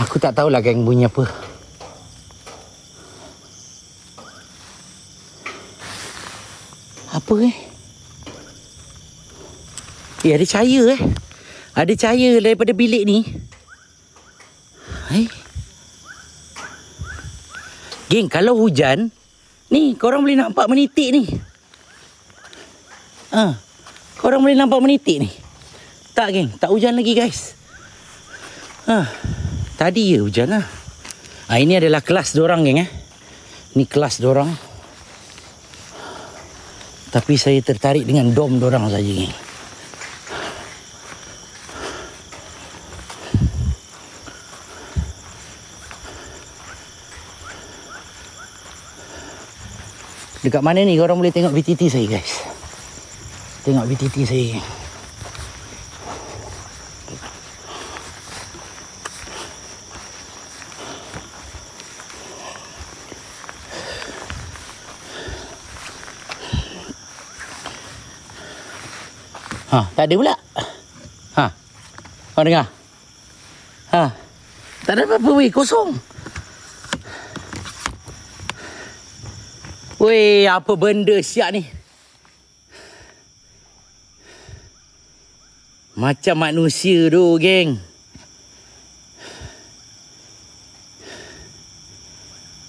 Aku tak tahulah geng bunyi apa. Apa ada cahaya Ada cahaya daripada bilik ni. Geng, kalau hujan ni korang boleh nampak menitik ni. Korang boleh nampak menitik ni. Tak geng, tak hujan lagi guys. Tadi je hujan lah. Ini adalah kelas dorang geng Ni kelas dorang. Tapi saya tertarik dengan dom dorang saja geng. Dekat mana ni korang boleh tengok VTT saya guys. Tengok VTT saya geng. Tak ada pula. Kau dengar? Tak ada apa-apa weh, kosong. Weh, apa benda siap ni? Macam manusia tu, geng.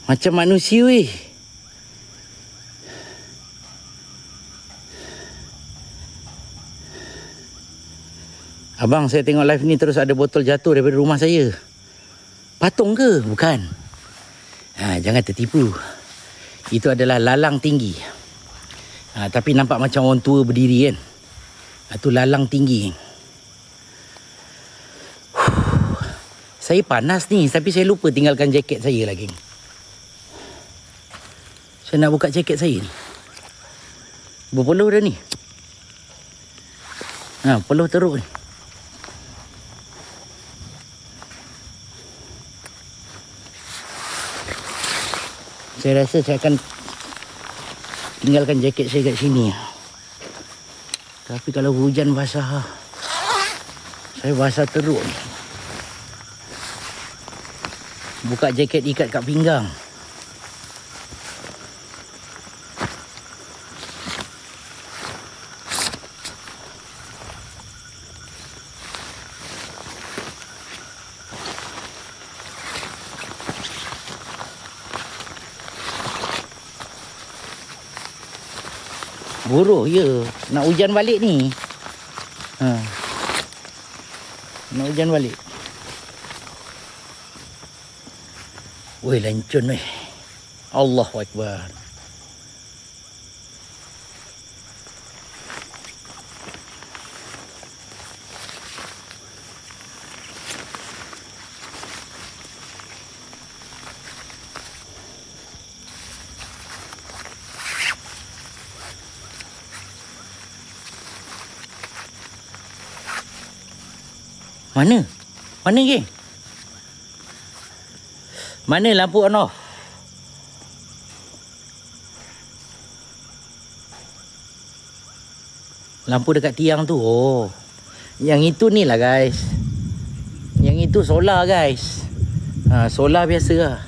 Macam manusia weh. Abang, saya tengok live ni terus ada botol jatuh daripada rumah saya. Patung ke? Bukan. Jangan tertipu. Itu adalah lalang tinggi. Tapi nampak macam orang tua berdiri kan. Itu lalang tinggi. Saya panas ni, tapi saya lupa tinggalkan jaket saya lagi. Saya nak buka jaket saya ni. Berpeluh dah ni. Peluh teruk ni. Saya rasa saya akan tinggalkan jaket saya kat sini. Tapi kalau hujan basah, saya basah teruk. Buka jaket ikat kat pinggang. Buruh je. Nak hujan balik ni. Nak hujan balik. Weh, lancun weh. Allahu Akbar. Mana? Mana geng? Mana lampu on off? Lampu dekat tiang tu. Oh. Yang itu ni lah guys. Yang itu solar guys. Solar biasa lah.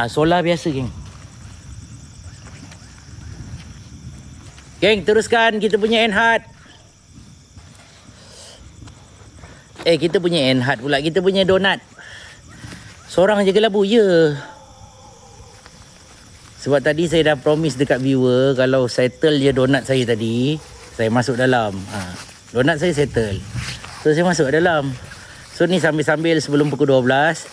Solar biasa geng. Geng, teruskan kita punya Enhad. Kita punya Enhad pula. Kita punya donat. Seorang je kelabu je. Sebab tadi saya dah promise dekat viewer, kalau settle je donat saya tadi, saya masuk dalam. Donat saya settle. So saya masuk dalam. So ni sambil-sambil sebelum pukul 12,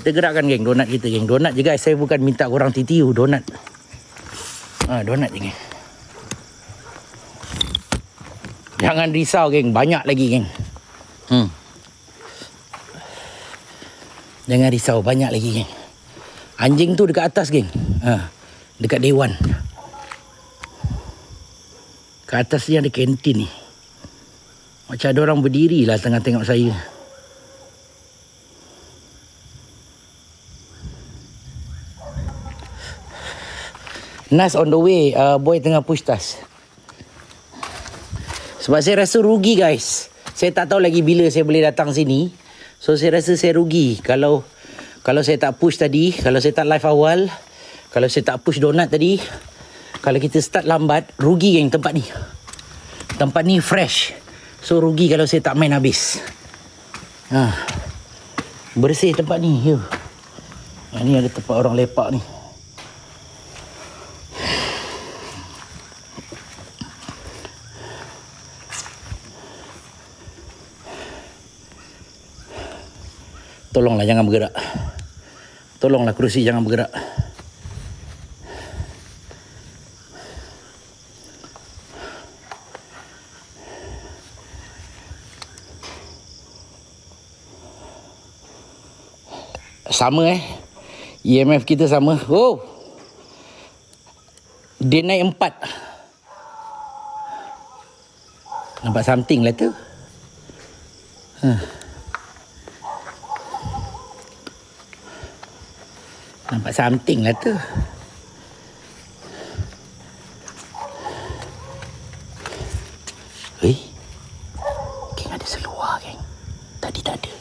kita gerakkan geng donat kita geng. Donat je guys. Saya bukan minta korang TTU. Donat. Donat je geng. Jangan risau geng. Banyak lagi geng. Jangan risau, banyak lagi geng. Anjing tu dekat atas geng. Dekat dewan. Kat atas ni ada kantin ni. Macam ada orang berdiri lah tengah tengok saya. Nas on the way. Boy tengah push tas. Sebab saya rasa rugi guys. Saya tak tahu lagi bila saya boleh datang sini. So saya rasa saya rugi kalau saya tak push tadi, kalau saya tak live awal, kalau saya tak push donat tadi, kalau kita start lambat, rugi geng tempat ni. Tempat ni fresh. So rugi kalau saya tak main habis. Bersih tempat ni. Ni ada tempat orang lepak ni. Tolonglah jangan bergerak. Tolonglah kerusi jangan bergerak. Sama EMF kita sama. Oh. Dia naik 4. Nampak something lah tu. Nampak something lah tu. Geng ada seluar geng. Tadi tak ada.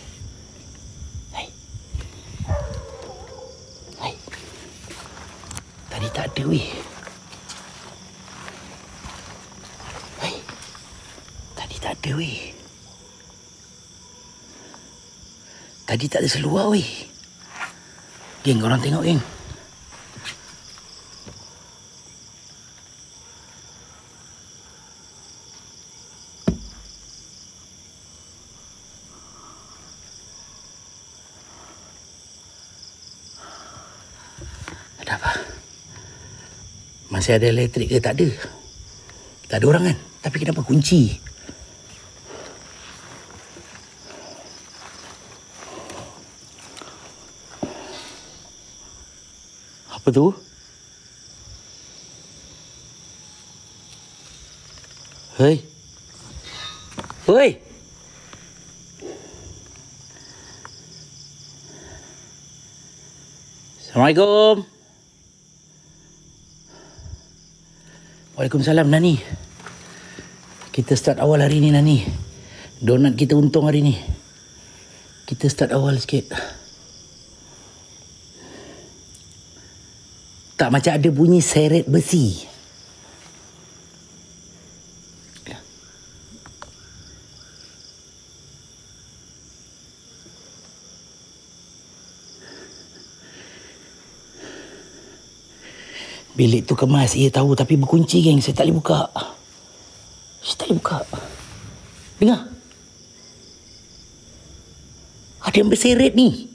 Tadi tak ada weh. Tadi tak ada weh. Tadi tak ada seluar weh. Geng, korang tengok geng. Ada apa? Masih ada elektrik ke? Tak ada. Tak ada orang kan? Tapi kenapa kunci? Apa tu? Hei. Assalamualaikum. Waalaikumsalam Nani. Kita start awal hari ni Nani. Donat kita untung hari ni. Kita start awal sikit. Tak macam ada bunyi seret besi. Bilik tu kemas, ia tahu tapi berkunci geng. Saya tak boleh buka. Dengar. Ada yang berseret ni.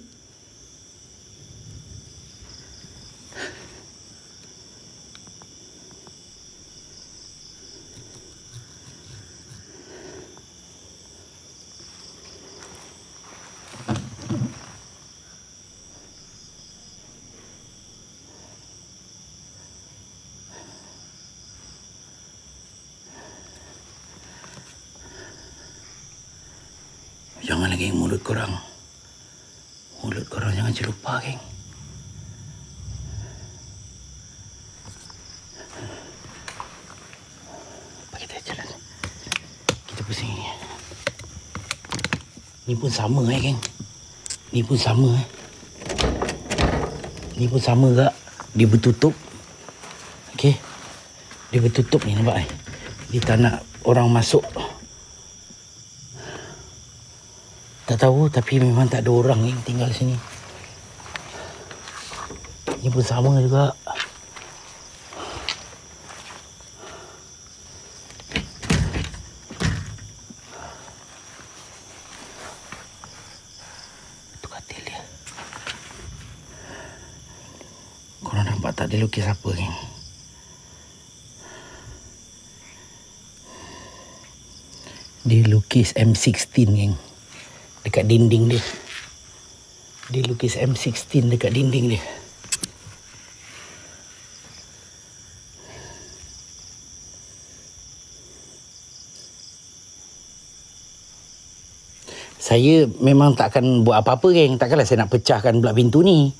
Janganlah geng, mulut korang jangan celupa geng. Apa kita jalan? Kita pusing ni. Ni pun sama geng. Ni pun sama kak. Dia bertutup. Okey. Dia bertutup ni, nampak Dia tak nak orang masuk. Tak tahu, tapi memang tak ada orang yang tinggal sini. Ini pun sama juga. Itu katil dia. Korang nampak tak dia lukis apa ni? Dia lukis M16 geng. Dekat dinding dia. Dia lukis M16 dekat dinding dia. Saya memang takkan buat apa-apa geng. Takkanlah saya nak pecahkan pula pintu ni.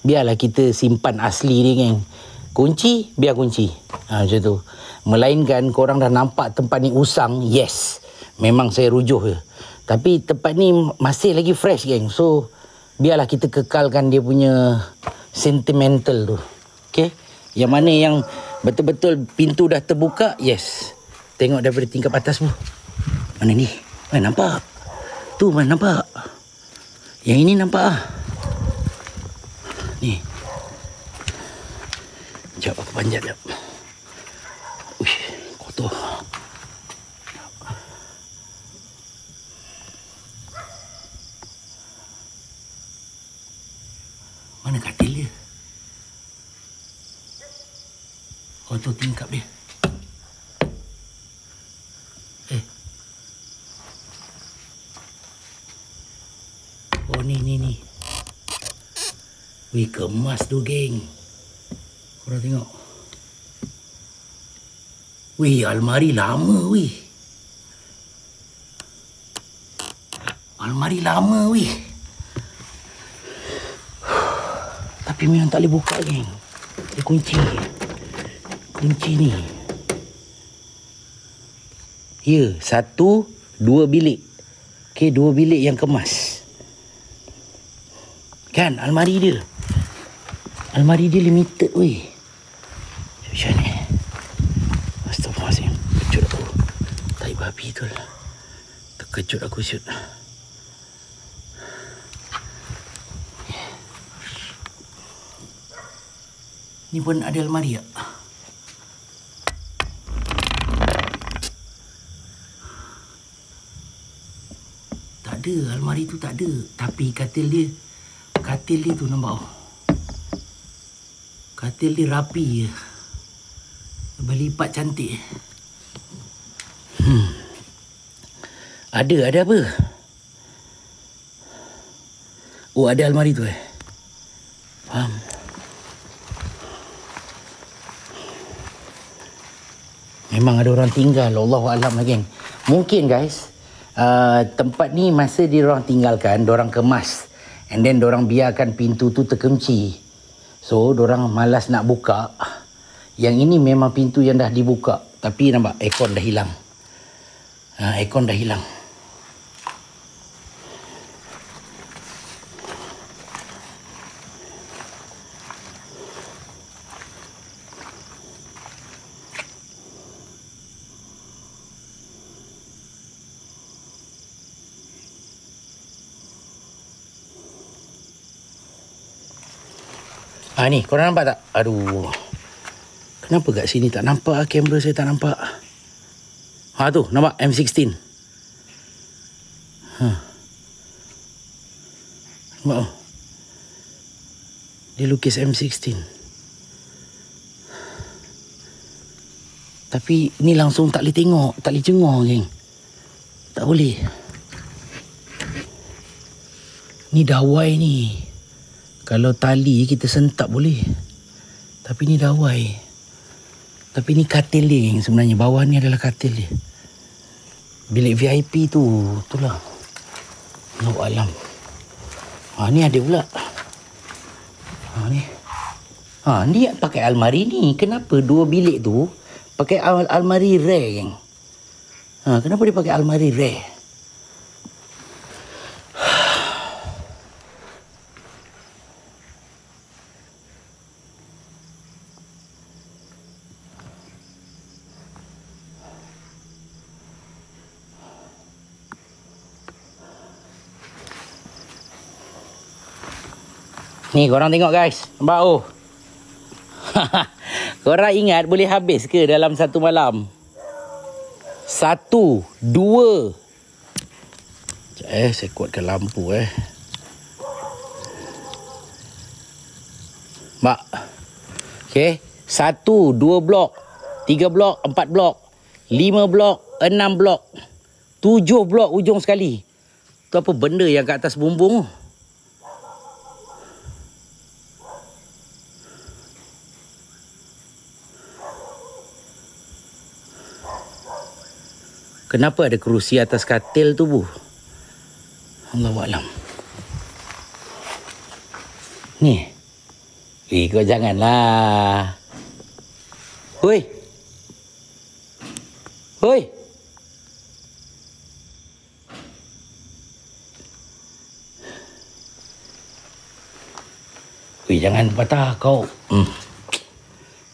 Biarlah kita simpan asli ni geng. Kunci, biar kunci. Macam tu. Melainkan korang dah nampak tempat ni usang. Yes. Memang saya rujuh je. Tapi tempat ni masih lagi fresh, geng. So, biarlah kita kekalkan dia punya sentimental tu. Okay? Yang mana yang betul-betul pintu dah terbuka, yes. Tengok daripada tingkap atas tu. Mana ni? Mana nampak? Tu mana nampak? Yang ini nampak ah. Ni. Sekejap aku panjat sekejap. Uish, kotor. Mana katil dia? Oh, tu tingkap dia. Oh, ni. Wih, kemas tu, geng. Korang tengok. Wih, almari lama, wih. Almari lama, wih. Tapi memang tak boleh buka, geng. Ada kunci. Kunci ni. Ya, 1, 2 bilik. Okey, 2 bilik yang kemas. Kan, almari dia. Almari dia limited, weh. Macam ni. Astaghfirullahaladzim. Terkejut aku. Tai babi tu lah. Terkejut aku, syut. Ni pun ada almari tak? Tak ada, almari tu tak ada. Tapi katil dia tu nampak. Katil dia rapi je. Berlipat cantik. Ada apa? Oh, ada almari tu Faham. Memang ada orang tinggal. Allahualam lah, geng. Mungkin, guys, tempat ni masa dia orang tinggalkan, diorang kemas. And then diorang biarkan pintu tu terkunci. So, diorang malas nak buka. Yang ini memang pintu yang dah dibuka. Tapi nampak, aircon dah hilang. Aircon dah hilang. Ni, korang nampak tak? Aduh. Kenapa kat sini tak nampak? Kamera saya tak nampak. Tu, nampak? M16. Nampak? Dia lukis M16. Tapi ni langsung tak boleh tengok. Tak boleh jenguk, geng. Tak boleh. Ni dawai ni. Kalau tali kita sentak boleh. Tapi ni dawai. Tapi ni katil dia yang sebenarnya. Bawah ni adalah katil dia. Bilik VIP tu. Itulah. Allahualam. Ni ada pula. Ni. Ni pakai almari ni. Kenapa 2 bilik tu pakai almari rare, geng? Kenapa dia pakai almari rare? Ni korang tengok, guys. Nampak Korang ingat boleh habis ke dalam satu malam? 1, 2. Saya kuatkan lampu Mak. Okey. 1, 2 blok, 3 blok, 4 blok, 5 blok, 6 blok, 7 blok ujung sekali. Tu apa benda yang kat atas bumbung tu? Kenapa ada kerusi atas katil tu, Bu? Allahualam. Ni. Kau janganlah. Hoi. Weh, jangan patah kau.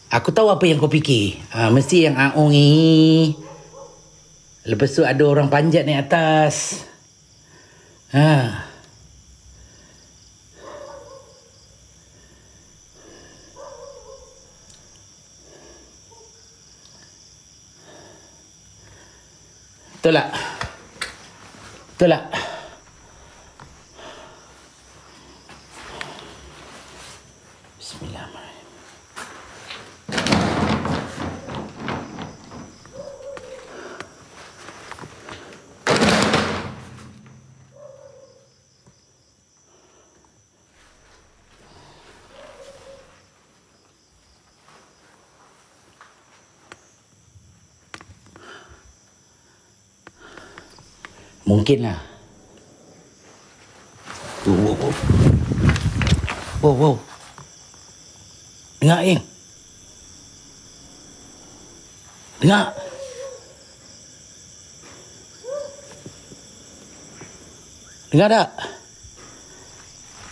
Aku tahu apa yang kau fikir. Mesti yang aong ni. Lepas tu ada orang panjat naik atas. Betul tak? Betul tak? Bismillahirrahmanirrahim. Mungkinlah. Wow. Dengar, Ing. Dengar. Dengar tak?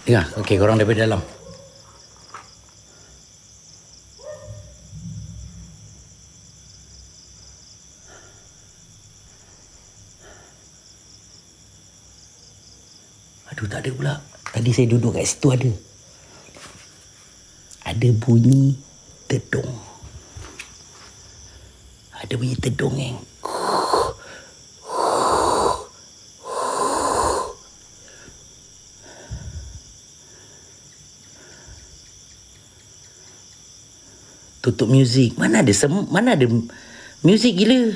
Dengar. Okey, korang daripada dalam. Aduh, tak ada pula. Tadi saya duduk kat situ ada. Ada bunyi tedung. Ada bunyi tedung, Eng. Tutup muzik. Mana ada muzik gila.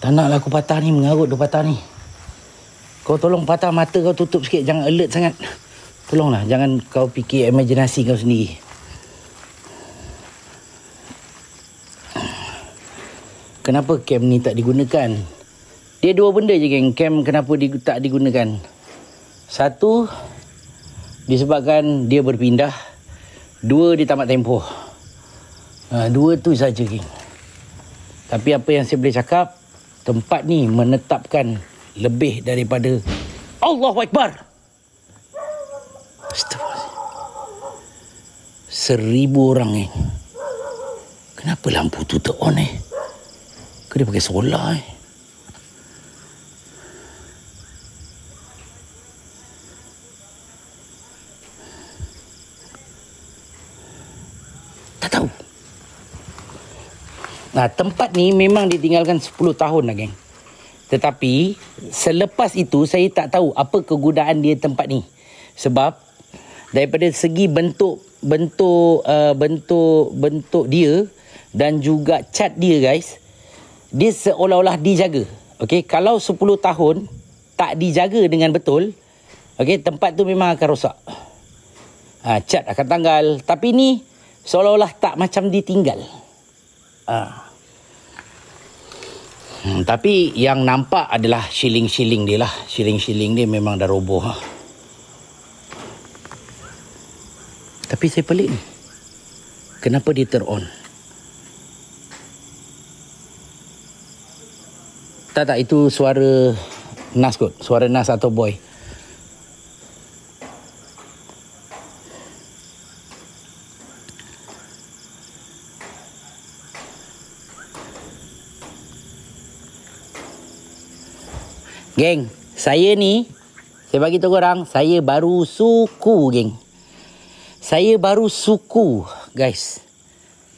Tak naklah aku patah ni, mengarut dia patah ni. Kau tolong patah mata kau, tutup sikit, jangan alert sangat. Tolonglah, jangan kau fikir imaginasi kau sendiri. Kenapa cam ni tak digunakan? Dia dua benda je, geng. Cam kenapa tak digunakan? Satu, disebabkan dia berpindah. Dua, dia tamat tempoh. Dua tu saja, geng. Tapi apa yang saya boleh cakap, tempat ni menetapkan lebih daripada Allahu Akbar. Astagfirullahaladzim. 1000 orang, Kenapa lampu tu on, Ke dia pakai solar, Tak tahu. Tempat ni memang ditinggalkan 10 tahun dah, geng. Tetapi selepas itu saya tak tahu apa kegunaan dia tempat ni. Sebab daripada segi bentuk dia dan juga cat dia, guys, dia seolah-olah dijaga. Okey, kalau 10 tahun tak dijaga dengan betul, okey, tempat tu memang akan rosak. Cat akan tanggal, tapi ni seolah-olah tak macam ditinggal. Tapi yang nampak adalah shilling-shilling dia lah. Shilling-shilling dia memang dah roboh. Tapi saya pelik ni. Kenapa dia turn on? Tak, itu suara Nas kot. Suara Nas atau Boy. Geng, saya bagi tahu korang, saya baru suku, geng. Saya baru suku, guys.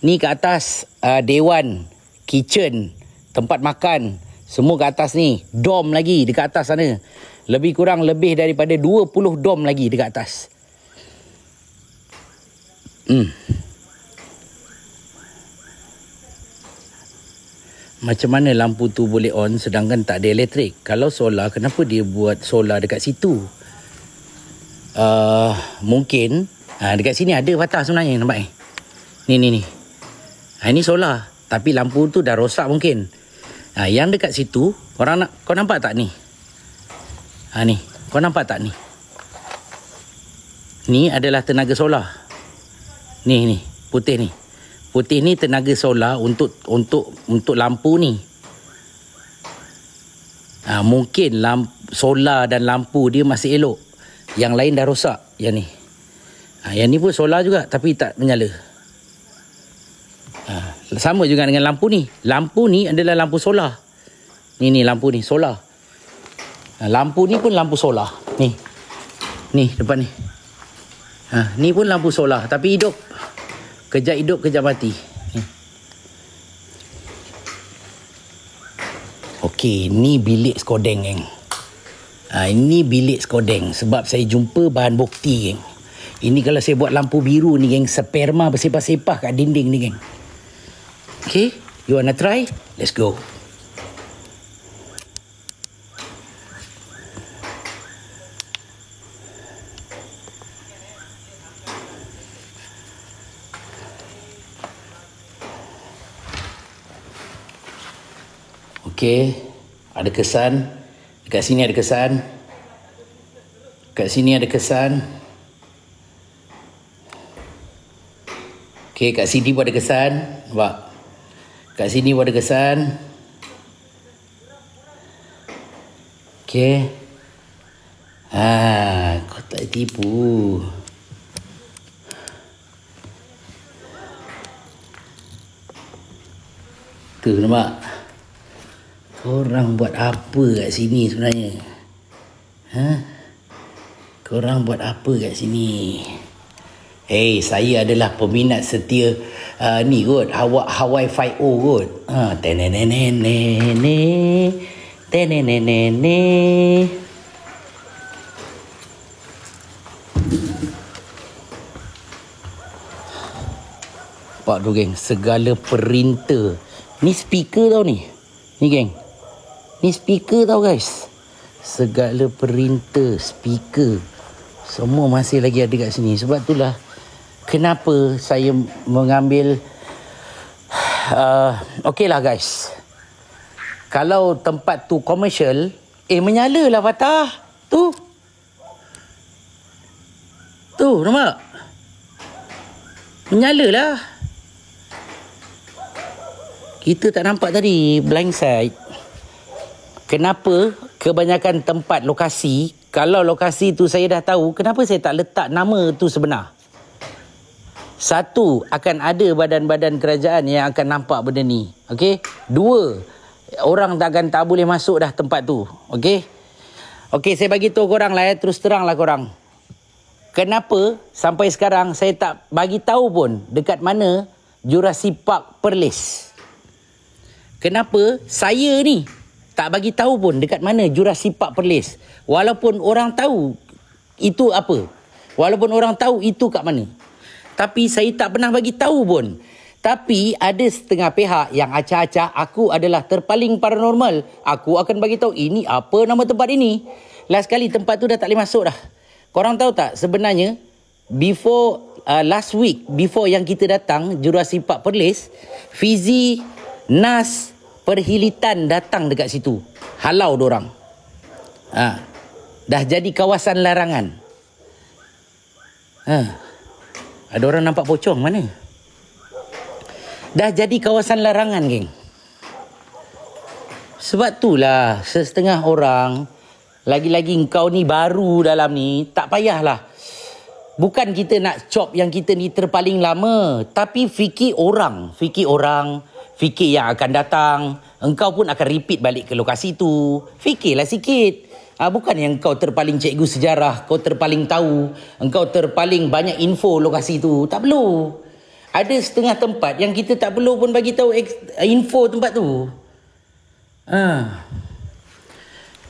Ni ke atas dewan, kitchen, tempat makan, semua ke atas ni. Dom lagi dekat atas sana. Lebih daripada 20 dom lagi dekat atas. Macam mana lampu tu boleh on sedangkan tak ada elektrik? Kalau solar, kenapa dia buat solar dekat situ? Mungkin dekat sini ada patah sebenarnya, nampak Ni. Ini solar, tapi lampu tu dah rosak mungkin. Yang dekat situ, kau nampak tak ni? Ni, kau nampak tak ni? Ni adalah tenaga solar. Ni, putih ni. Putih ni tenaga solar untuk lampu ni. Mungkin solar dan lampu dia masih elok. Yang lain dah rosak. Yang ni. Yang ni pun solar juga tapi tak menyala. Sama juga dengan lampu ni. Lampu ni adalah lampu solar. Ni lampu ni solar. Lampu ni pun lampu solar. Ni depan ni. Ni pun lampu solar tapi hidup. Kejap hidup, kejap mati. Okey, ni bilik skodeng, geng. Ini bilik skodeng sebab saya jumpa bahan bukti, geng. Ini kalau saya buat lampu biru ni, geng, sperma bersepah-sepah kat dinding ni, geng. Okey, you wanna try? Let's go. Okey, ada kesan. Dekat sini ada kesan. Dekat sini ada kesan. Okey, kat sini pun ada kesan. Nampak? Kat sini pun ada kesan. Okey. Kau tak tipu. Tu nampak? Korang buat apa kat sini sebenarnya? Korang buat apa kat sini? Saya adalah peminat setia ni kot, Hawaii 5.0 kot. Tenenenene. Tenenenene. Nampak tu, geng, segala perinter. Ni speaker tau ni. Ni, geng. Ni speaker tau, guys. Segala perinter, speaker, semua masih lagi ada kat sini. Sebab itulah kenapa saya mengambil okeylah, guys. Kalau tempat tu komersial, menyala lah Fatah. Tu, nampak? Menyala lah. Kita tak nampak tadi, blind side. Kenapa kebanyakan tempat lokasi, kalau lokasi tu saya dah tahu, kenapa saya tak letak nama tu sebenar? Satu, akan ada badan-badan kerajaan yang akan nampak benda ni. Okey? Dua, orang tak boleh masuk dah tempat tu. Okey? Okey, saya bagi tahu korang lah, terus terang lah korang. Kenapa sampai sekarang saya tak bagi tahu pun dekat mana Jurassic Park Perlis? Kenapa saya ni tak bagi tahu pun dekat mana Jurassic Park Perlis? Walaupun orang tahu itu apa. Walaupun orang tahu itu kat mana. Tapi saya tak pernah bagi tahu pun. Tapi ada setengah pihak yang acah-acah aku adalah terpaling paranormal. Aku akan bagi tahu ini apa nama tempat ini. Last kali tempat tu dah tak boleh masuk dah. Korang tahu tak sebenarnya before last week, before yang kita datang Jurassic Park Perlis, Fizi, Nas, Perhilitan datang dekat situ. Halau dorang. Dah jadi kawasan larangan. Ada orang nampak pocong mana? Dah jadi kawasan larangan, geng. Sebab itulah setengah orang, lagi-lagi engkau ni baru dalam ni, tak payahlah. Bukan kita nak cop yang kita ni terpaling lama, tapi fikir orang, fikir yang akan datang. Engkau pun akan repeat balik ke lokasi tu. Fikirlah sikit. Bukan yang kau terpaling cikgu sejarah, kau terpaling tahu, engkau terpaling banyak info lokasi tu. Tak perlu. Ada setengah tempat yang kita tak perlu pun bagi tahu info tempat tu.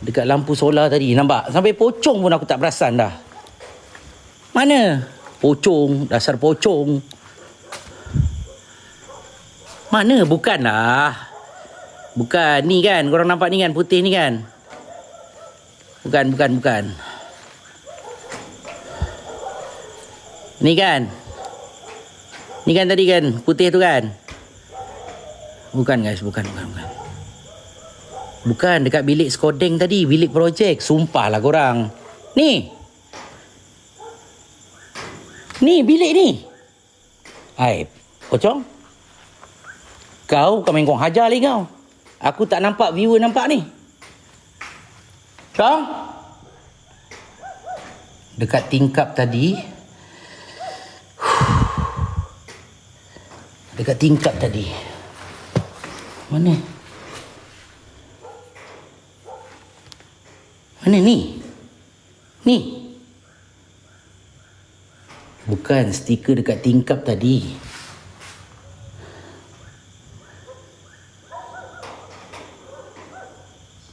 Dekat lampu solar tadi, nampak? Sampai pocong pun aku tak perasan dah. Mana? Pocong, dasar pocong. Mana? Bukanlah. Bukan. Ni kan, korang nampak ni kan, putih ni kan? Bukan. Ni kan? Ni kan tadi kan, putih tu kan? Bukan, guys, bukan. Bukan, dekat bilik skodeng tadi, bilik projek. Sumpahlah korang. Ni bilik ni. Hai, pocong. Kau main kau hajar lagi kau. Aku tak nampak viewer nampak ni. Cong. dekat tingkap tadi. Dekat tingkap tadi. Mana? Mana ni? Ni. Bukan, stiker dekat tingkap tadi.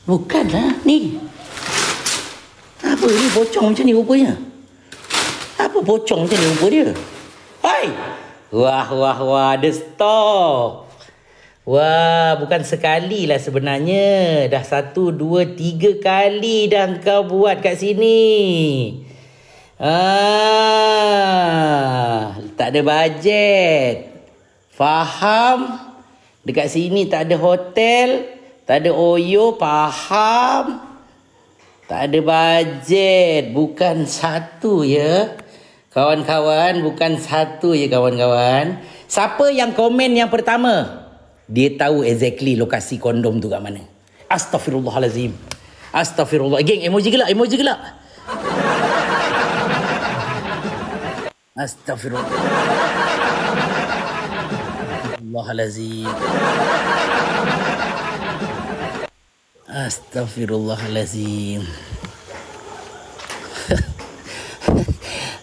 Bukanlah, ni. Apa ni pocong macam ni rupanya? Apa pocong macam ni rupa dia? Hai! Wah, ada stok. Wah, bukan sekali lah sebenarnya. Dah 1, 2, 3 kali dah kau buat kat sini. Tak ada bajet. Faham? Dekat sini tak ada hotel, tak ada Oyo, faham? Tak ada bajet. Bukan satu ya. Kawan-kawan, bukan satu ya kawan-kawan. Siapa yang komen yang pertama? Dia tahu exactly lokasi kondom tu kat mana. Astaghfirullahalazim. Astaghfirullah. Geng, emoji gelak, emoji gelak. Astaghfirullahalazim. Astaghfirullahalazim.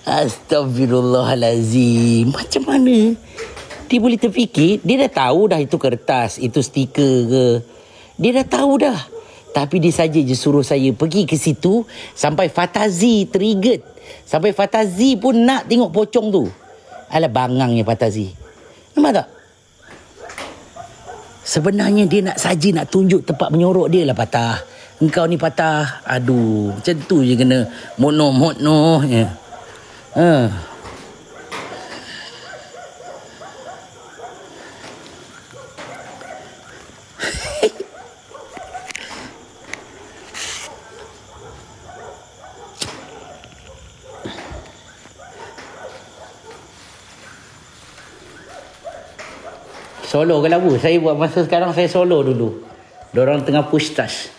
Astaghfirullahalazim. Macam mana dia boleh terfikir? Dia dah tahu dah itu kertas, itu stiker ke. Dia dah tahu dah. Tapi dia saja je suruh saya pergi ke situ sampai Fatazi triggered. Sampai Fatazi pun nak tengok pocong tu. Alah bangangnya Fatazi. Nampak tak? Sebenarnya dia nak saja nak tunjuk tempat menyorok dia lah Patah. Engkau ni Patah. Aduh, macam tu je kena motno ya. Solo ke lagu? Saya buat masa sekarang saya solo dulu. Diorang tengah push touch.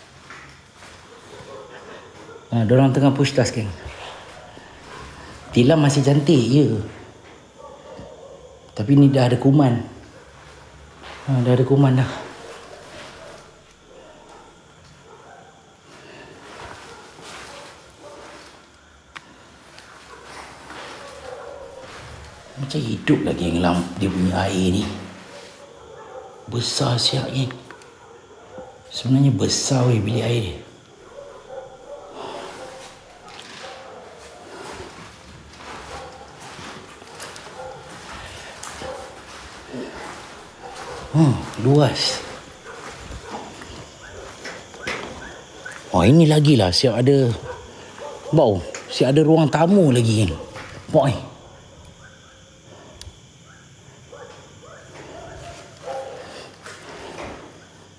Diorang tengah push touch geng. Tilam masih cantik je. Tapi ni dah ada kuman. Dah ada kuman dah. Macam hidup lagi yang dia punya air ni. Besar siap ni. Sebenarnya besar weh bilik air dia. Luas. Oh ini lagi lah siap ada. Bau. Siap ada ruang tamu lagi kan. Boy.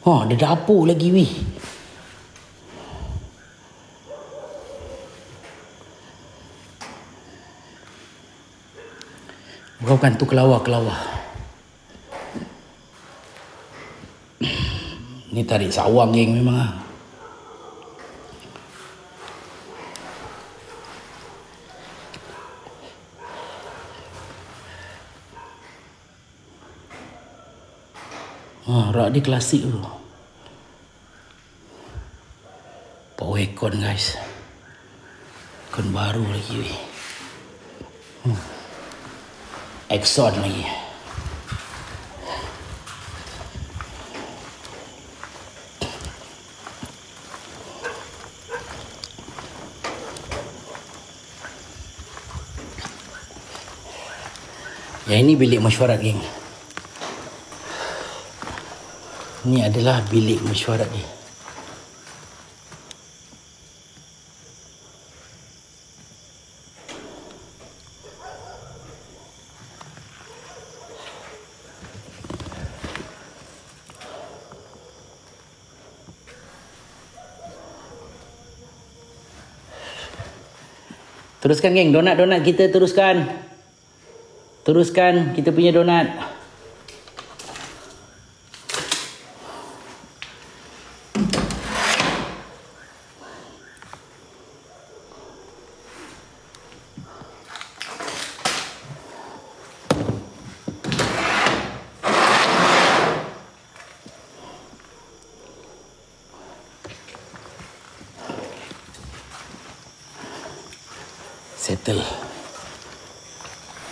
Ada dapur lagi weh. Bukan tu kelawar. Ni tarik sawang geng memang lah. Rak dia klasik tu. Power aircon guys. Aircon baru lagi weh. Exxon lagi. Yang ini bilik mesyuarat geng. Ini adalah bilik mesyuarat dia. Teruskan geng, donat kita teruskan. Teruskan kita punya donat.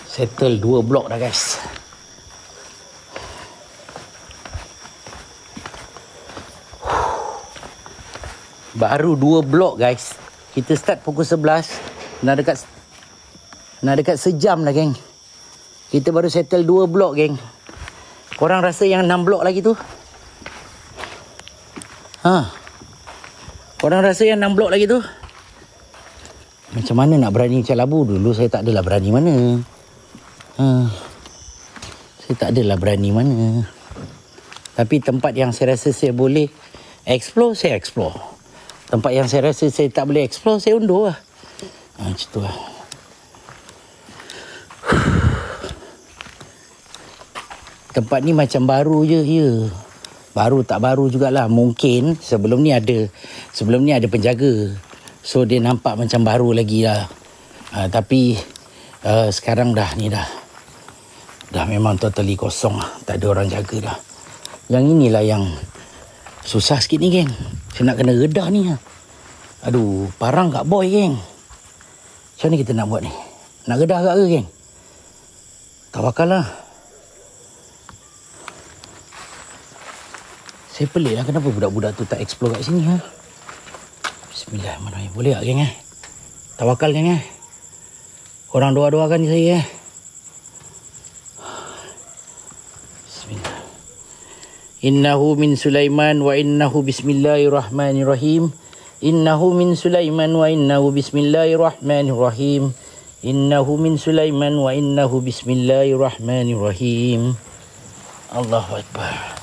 Settle 2 blok dah guys. Baru 2 blok guys. Kita start pukul 11. Nak dekat sejam dah geng. Kita baru settle 2 blok geng. Korang rasa yang 6 blok lagi tu? Korang rasa yang 6 blok lagi tu? Macam mana nak berani macam labu? Dulu saya tak adalah berani mana. Saya tak adalah berani mana. Tapi tempat yang saya rasa saya boleh explore, saya explore. Tempat yang saya rasa saya tak boleh explore, saya undur lah. Macam tu lah. Tempat ni macam baru je, ya. Baru tak baru jugalah. Mungkin sebelum ni ada penjaga. So dia nampak macam baru lagi lah. Tapi sekarang dah memang totally kosong lah. Tak ada orang jaga dah. Yang inilah yang susah sikit ni geng. Saya nak kena redah ni lah. Aduh, parang kat boy geng. Macam mana kita nak buat ni? Nak redah kat ke geng? Tawakal lah. Saya pelik lah kenapa budak-budak tu tak explore kat sini ha. Bismillahirrahmanirrahim. Boleh tak geng Tawakal geng Korang doa-doakan saya Bismillah. Innahu min Sulaiman wa innahu bismillahirrahmanirrahim. Innahu min Sulaiman wa innahu bismillahirrahmanirrahim. Innahu min Sulaiman wa innahu bismillahirrahmanirrahim. Allahu Akbar.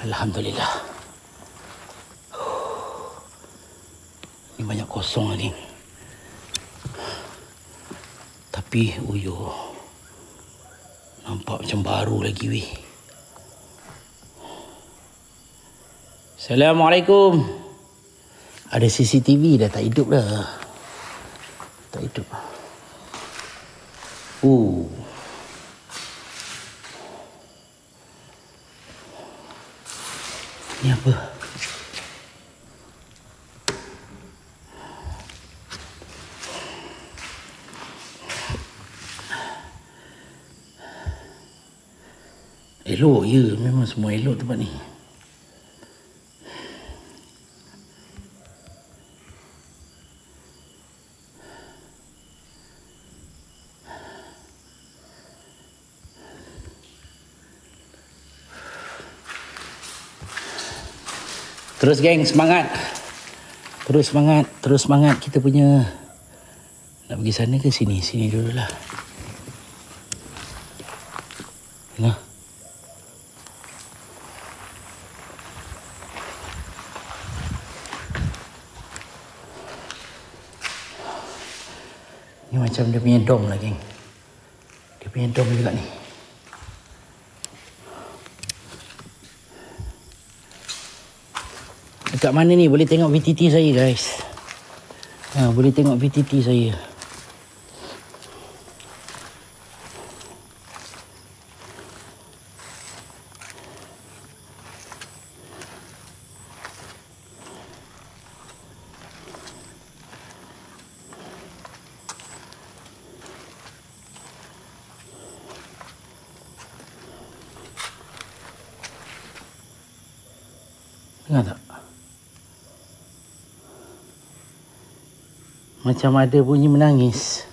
Alhamdulillah. Ni banyak kosong lagi. Tapi nampak macam baru lagi weh. Assalamualaikum. Ada CCTV dah tak hidup dah. Tak hidup. Ni apa? Elok ya, memang semua elok tempat ni. Terus geng, semangat. Terus semangat kita punya. Nak pergi sana ke sini? Sini dululah. Nah. Ni macam dia punya dom lah geng. Dia punya dom juga ni. Dekat mana ni? Boleh tengok VTT saya guys. Boleh tengok VTT saya. Dengar tak? Macam ada bunyi menangis.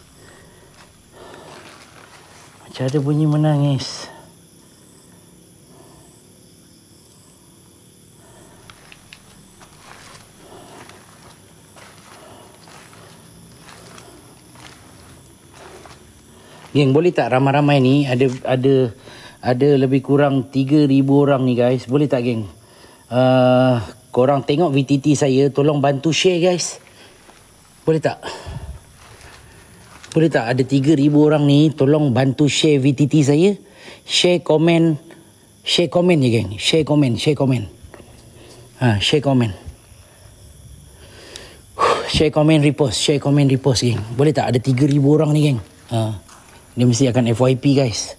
Macam ada bunyi menangis. Geng, boleh tak ramai-ramai ni ada lebih kurang 3,000 orang ni guys. Boleh tak geng? Korang tengok VTT saya, tolong bantu share guys. Boleh tak? Boleh tak? Ada 3,000 orang ni, tolong bantu share VTT saya. Share komen. Share komen je geng. Share komen. Share komen, repost. Share komen, repost geng. Boleh tak? Ada 3,000 orang ni geng. Dia mesti akan FYP guys.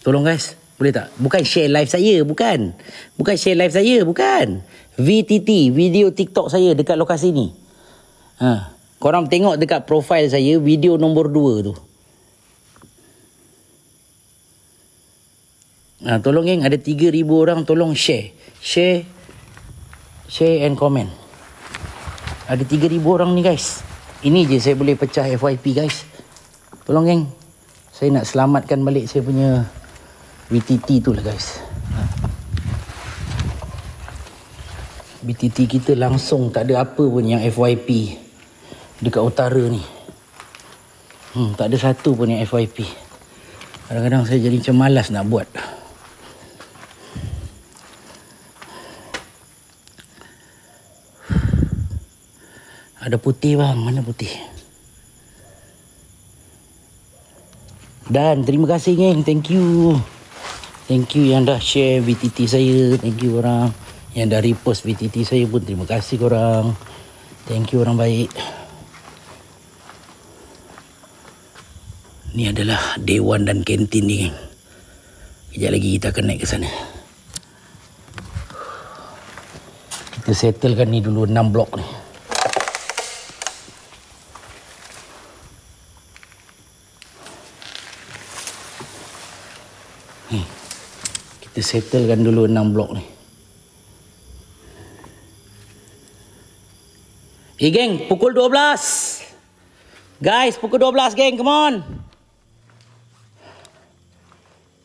Tolong guys. Boleh tak? Bukan share live saya, bukan. Bukan share live saya, bukan. VTT, video TikTok saya dekat lokasi ni. Korang tengok dekat profil saya, video nombor 2 tu. Tolong geng, ada 3,000 orang, tolong share. Share and comment. Ada 3,000 orang ni guys. Ini je saya boleh pecah FYP guys. Tolong geng. Saya nak selamatkan balik saya punya VTT tu lah guys. VTT kita langsung tak ada apa pun yang FYP dekat utara ni. Tak ada satu pun yang FYP. Kadang-kadang saya jadi macam malas nak buat. Ada putih bang, mana putih? Dan terima kasih geng, thank you. Thank you yang dah share VTT saya. Thank you orang yang dah repost VTT saya pun. Terima kasih korang. Thank you orang baik. Ni adalah Dewan dan kantin ni geng. Kejap lagi kita akan naik ke sana. Kita settlekan ni dulu 6 blok ni. Kita settlekan dulu 6 blok ni. Geng, pukul 12. Guys, pukul 12 geng, come on.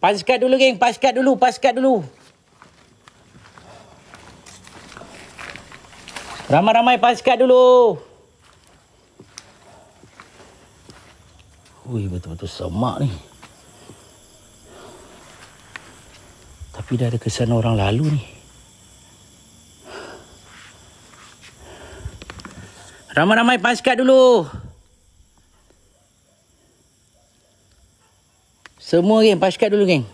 Paskat dulu geng, paskat dulu. Ramai-ramai paskat dulu. Ui, betul-betul semak ni. Tapi dah ada kesan orang lalu ni. Ramai-ramai paskat dulu. Semua geng, paskat dulu geng.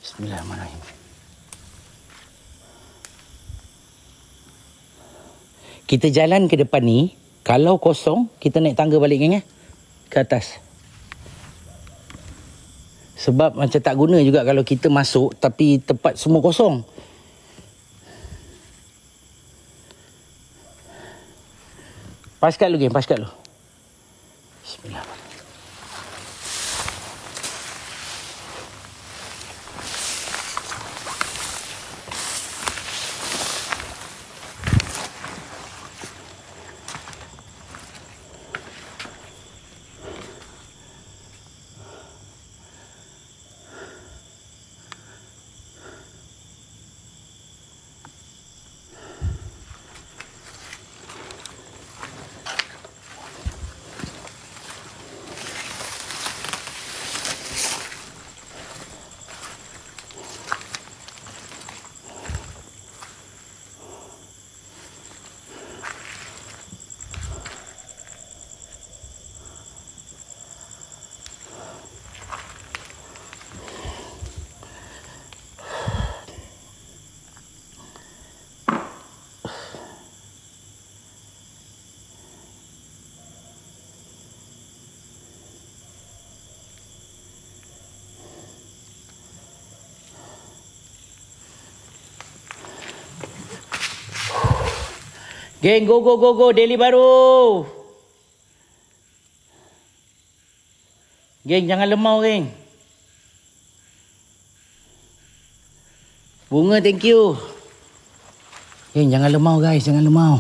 Bismillahirrahmanirrahim. Kita jalan ke depan ni. Kalau kosong, kita naik tangga balik geng ke atas. Sebab macam tak guna juga kalau kita masuk tapi tempat semua kosong. Paskat lu geng, paskat lu. Bismillahirrahmanirrahim. Geng, go, daily baru. Geng, jangan lemau, geng. Bunga, thank you. Geng, jangan lemau, guys. Jangan lemau.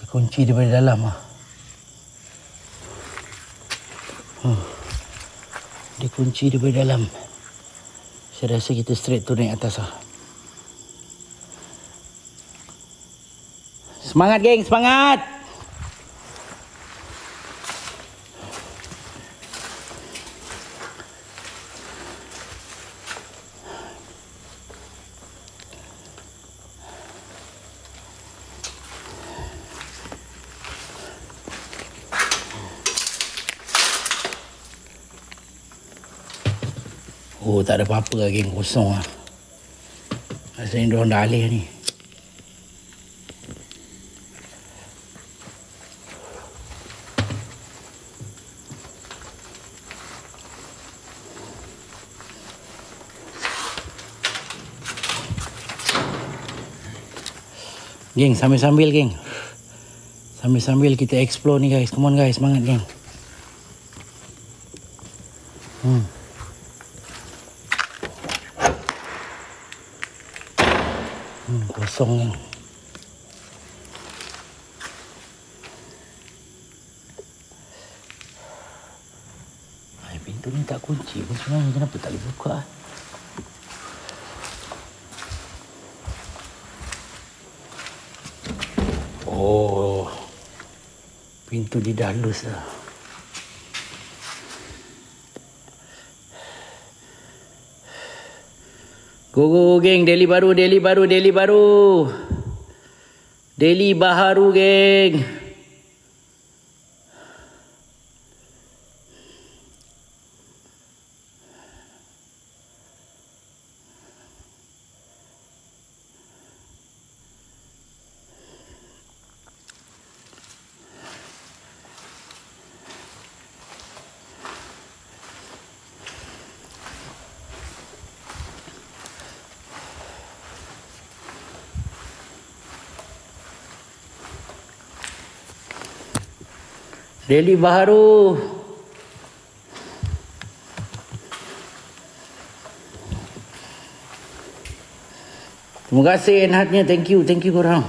Kunci daripada dalam. Dia kunci daripada dalam. Saya rasa kita straight tu naik atas lah. Semangat geng, semangat. Oh, tak ada apa-apa lah geng, kosong lah. Rasanya diorang dah alih ni. Geng, sambil-sambil geng. Sambil-sambil kita explore ni guys. Come on guys, semangat geng. Kosong geng. Pintu ni tak kunci pun sebenarnya. Kenapa tak boleh buka? Oh, pintu dia dah halus dah. Go geng, daily baru. Daily baharu geng. Daily baharu. Terima kasih enhatnya. Thank you korang.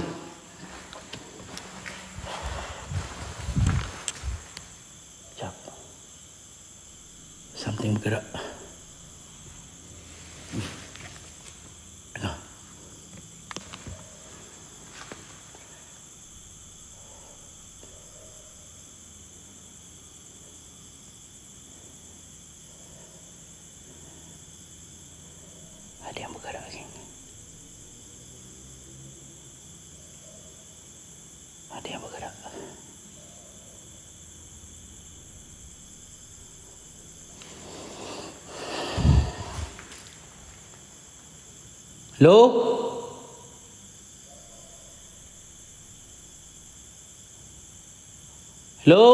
Sekejap. Something bergerak. Dengar. Ada yang bergerak lagi. Ada yang bergerak. Hello? Hello?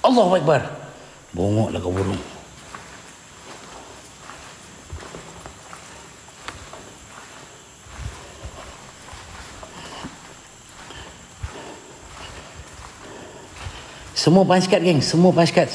Allahu Akbar. Bongoklah kau burung. Semua paskat geng, semua paskat.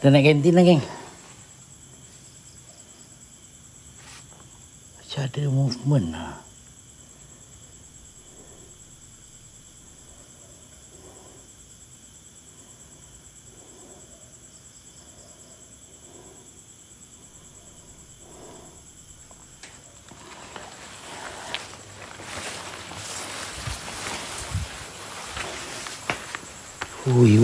Kita naik kantin lah geng. Macam ada movement lah. Ui,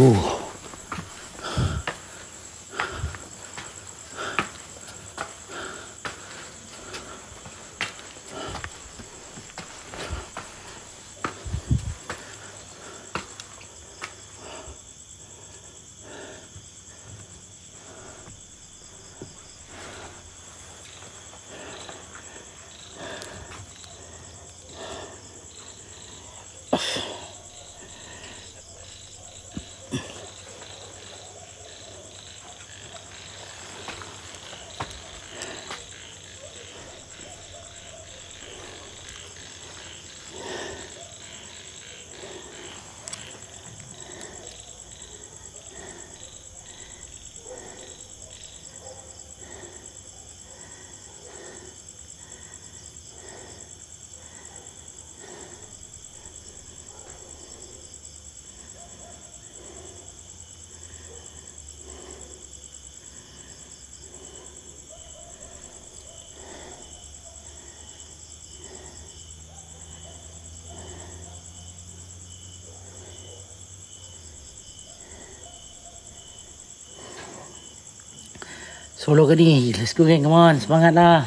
solo ke ni. Let's go geng, come on, semangat lah.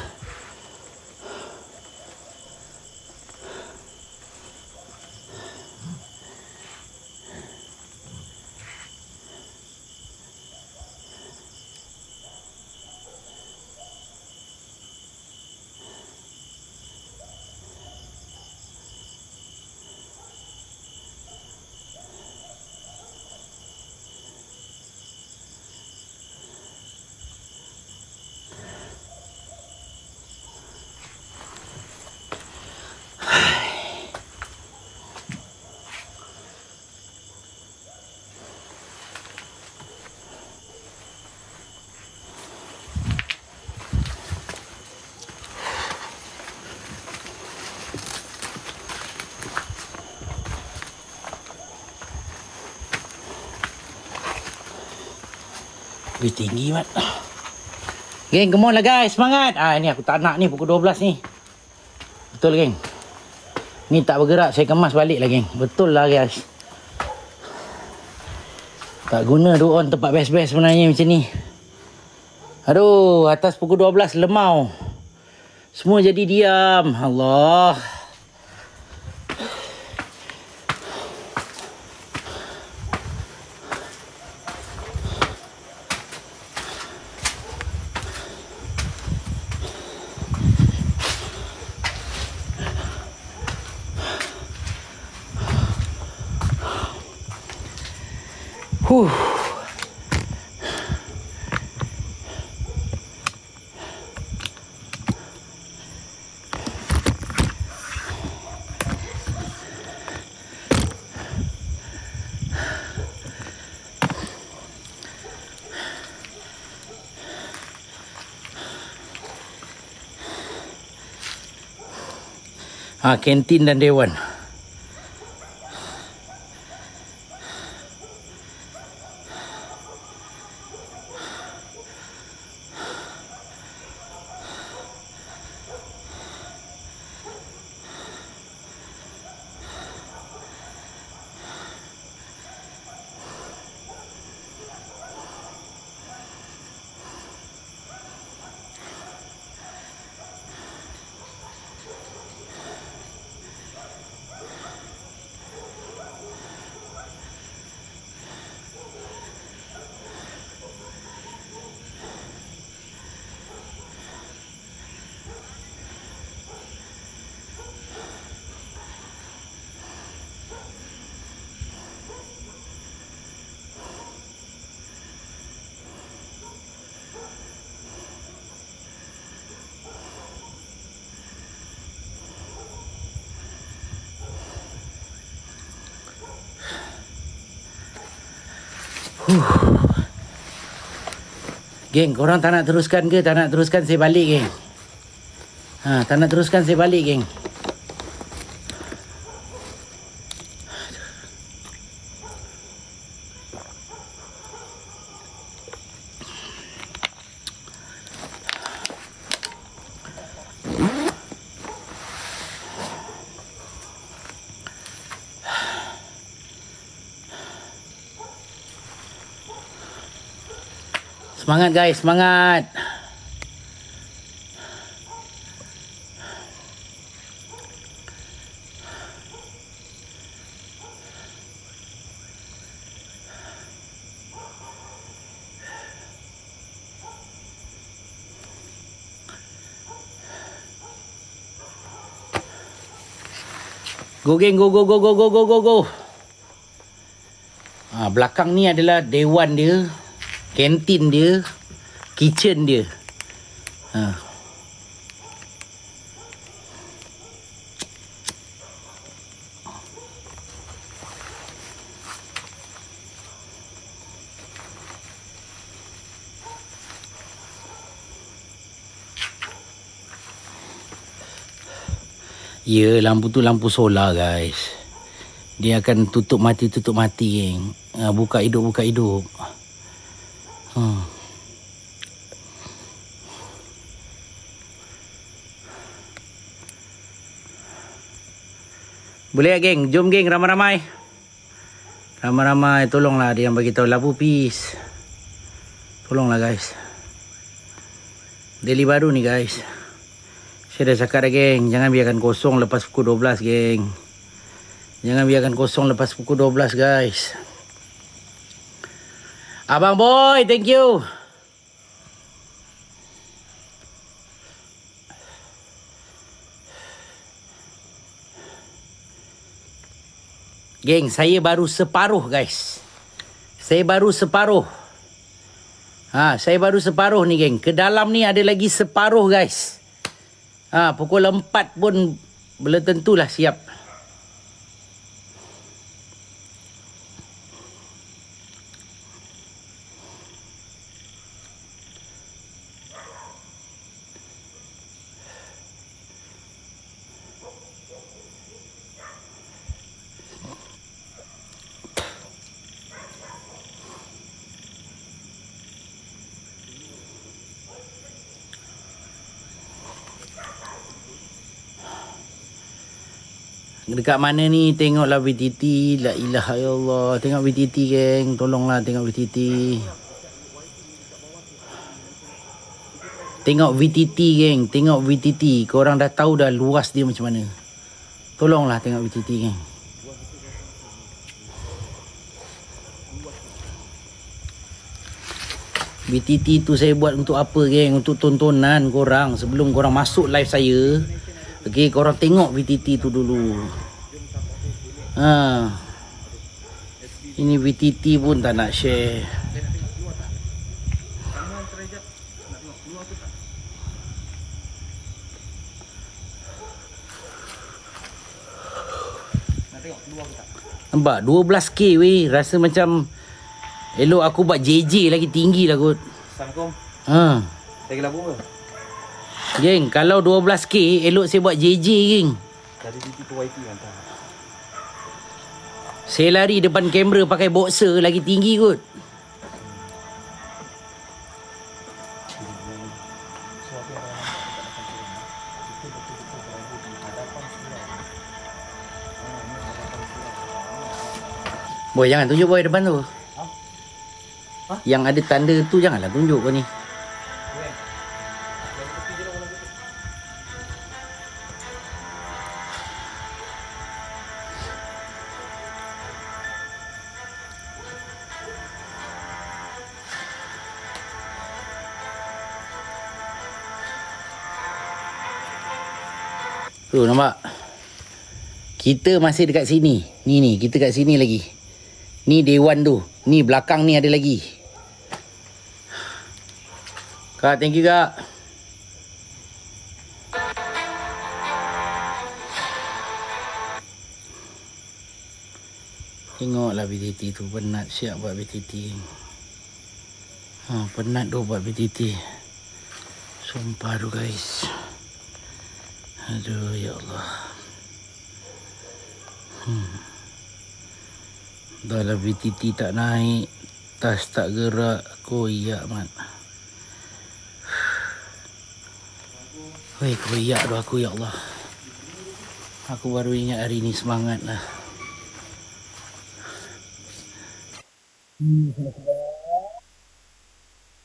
Wih, tinggi mat. Geng, come on lah guys, semangat. Ni aku tak nak ni pukul 12 ni. Betul geng. Ni tak bergerak, saya kemas balik lah geng. Betul lah guys. Tak guna do on tempat best-best sebenarnya macam ni. Aduh, atas pukul 12 lemau. Semua jadi diam. Allah. Kantin dan Dewan. Geng, korang tak nak teruskan ke? Tak nak teruskan, saya balik geng. Tak nak teruskan, saya balik geng. Semangat guys, semangat. Go geng, go go go go go go go go. Belakang ni adalah dewan dia, kantin dia, kitchen dia. Ya, lampu tu lampu solar guys. Dia akan tutup mati geng. Buka hidup. Boleh geng, jom geng ramai-ramai. Ramai-ramai, tolonglah dia yang bagi tahu lampu peace. Tolonglah guys. Daily baru ni guys. Saya dah cakap dah geng, jangan biarkan kosong lepas pukul 12 geng. Jangan biarkan kosong lepas pukul 12 guys. Abang Boy, thank you. Geng, saya baru separuh guys. Saya baru separuh. Saya baru separuh ni geng. Ke dalam ni ada lagi separuh guys. Pukul 4 pun belum tentulah siap. Dekat mana ni? Tengoklah VTT. La ilaha illallah. Tengok VTT geng. Tolonglah tengok VTT. Tengok VTT geng. Tengok VTT. Korang dah tahu dah luas dia macam mana. Tolonglah tengok VTT geng. VTT tu saya buat untuk apa geng? Untuk tontonan korang. Sebelum korang masuk live saya. Okey, korang tengok VTT tu dulu. Ini VTT pun tak nak share. Nampak 12k weh. Rasa macam elok aku buat JJ lagi tinggi lah kot. Assalamualaikum. Saya gelap ke? Geng, kalau 12k elok saya buat JJ geng. Dari DP ke YT hantar. Saya lari depan kamera pakai boxer lagi tinggi kot. Boy, jangan tunjuk boy depan tu. Yang ada tanda tu janganlah tunjuk kau ni. Tu nampak? Kita masih dekat sini. Ni kita kat sini lagi. Ni dewan tu. Ni belakang ni ada lagi. Kak, thank you kak. Tengoklah BTT tu. Penat siap buat BTT. Penat tu buat BTT. Sumpah tu guys. Aduh ya Allah. Dah lah BTT tak naik. Tas tak gerak. Koyak mat. Weh, koyak tu aku ya Allah. Aku baru ingat hari ni semangat lah.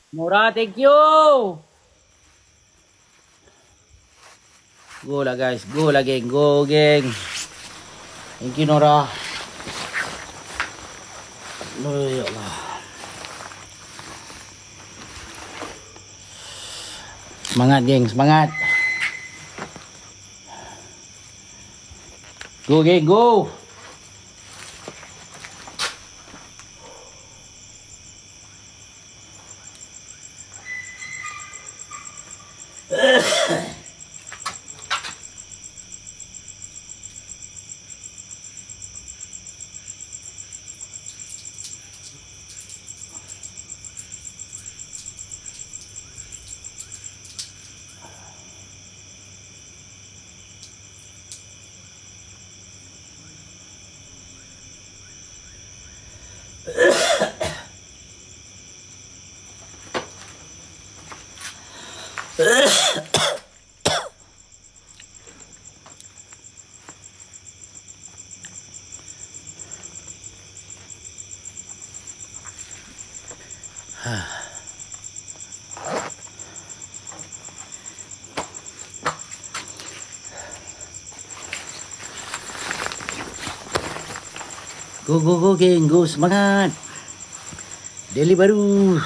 Nora, thank you. Go lah guys. Go lah geng. Go geng. Thank you Nora. Oh, ya Allah. Semangat geng. Semangat. Go geng. Go. Go geng, go semangat. Daily baru.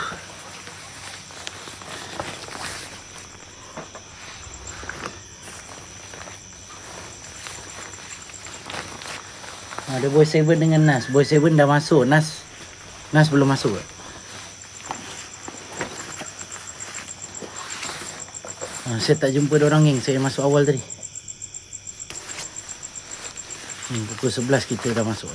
Ada Boy 7 dengan Nas. Boy 7 dah masuk. Nas belum masuk. Saya tak jumpa diorang geng. Saya masuk awal tadi. Pukul 11 kita dah masuk.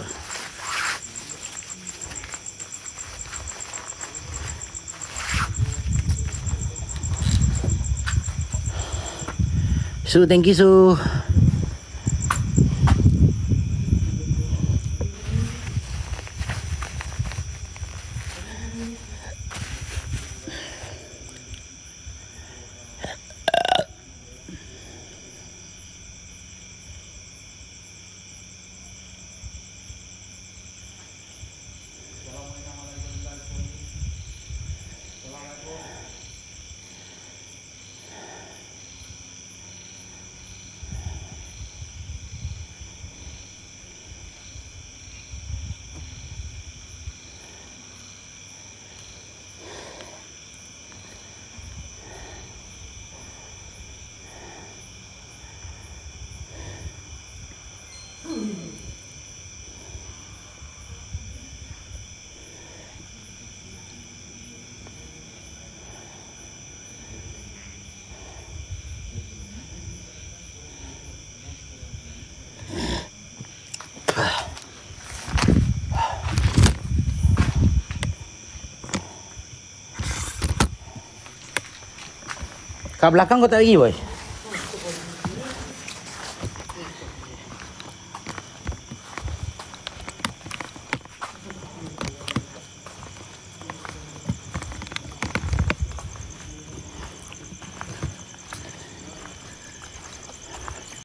So thank you so. Kat belakang kau tak pergi boy?